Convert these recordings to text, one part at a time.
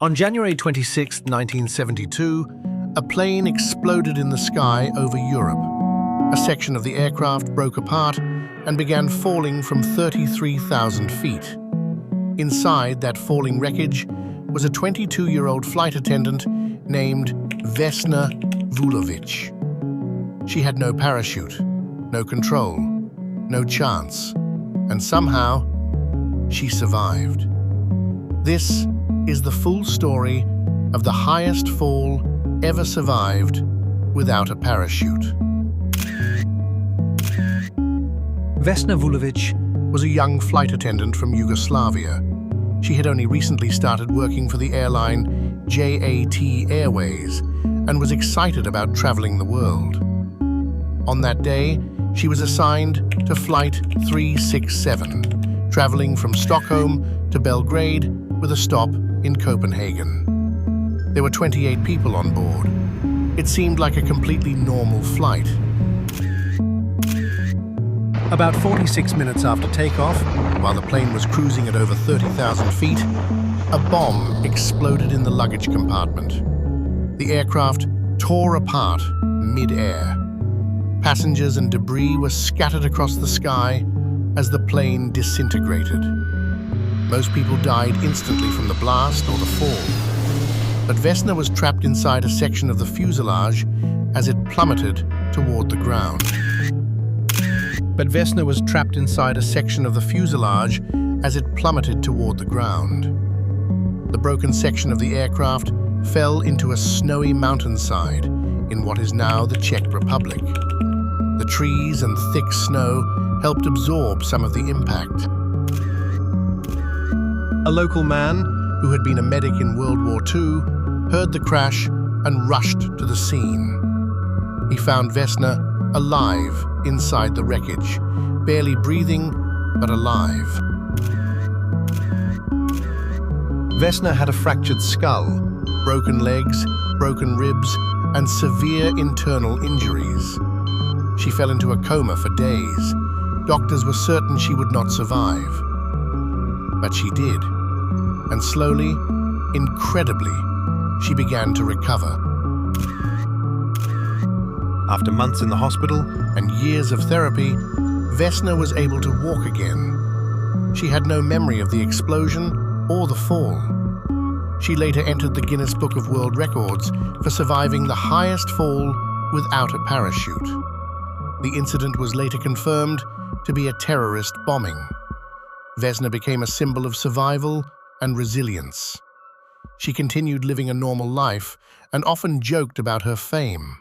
On January 26, 1972, a plane exploded in the sky over Europe. A section of the aircraft broke apart and began falling from 33,000 feet. Inside that falling wreckage was a 22-year-old flight attendant named Vesna Vulović. She had no parachute, no control, no chance, and somehow she survived. This is the full story of the highest fall ever survived without a parachute. Vesna Vulović was a young flight attendant from Yugoslavia. She had only recently started working for the airline JAT Airways and was excited about traveling the world. On that day, she was assigned to Flight 367, traveling from Stockholm to Belgrade with a stop in Copenhagen. There were 28 people on board. It seemed like a completely normal flight. About 46 minutes after takeoff, while the plane was cruising at over 30,000 feet, a bomb exploded in the luggage compartment. The aircraft tore apart mid-air. Passengers and debris were scattered across the sky as the plane disintegrated. Most people died instantly from the blast or the fall. But Vesna was trapped inside a section of the fuselage as it plummeted toward the ground. The broken section of the aircraft fell into a snowy mountainside in what is now the Czech Republic. The trees and thick snow helped absorb some of the impact. A local man, who had been a medic in World War II, heard the crash and rushed to the scene. He found Vesna alive inside the wreckage, barely breathing, but alive. Vesna had a fractured skull, broken legs, broken ribs, and severe internal injuries. She fell into a coma for days. Doctors were certain she would not survive. But she did. And slowly, incredibly, she began to recover. After months in the hospital and years of therapy, Vesna was able to walk again. She had no memory of the explosion or the fall. She later entered the Guinness Book of World Records for surviving the highest fall without a parachute. The incident was later confirmed to be a terrorist bombing. Vesna became a symbol of survival and resilience. She continued living a normal life and often joked about her fame.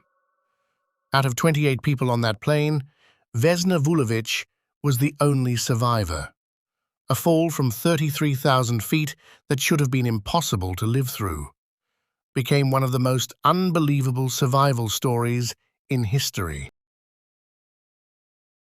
Out of 28 people on that plane, Vesna Vulović was the only survivor. A fall from 33,000 feet that should have been impossible to live through became one of the most unbelievable survival stories in history.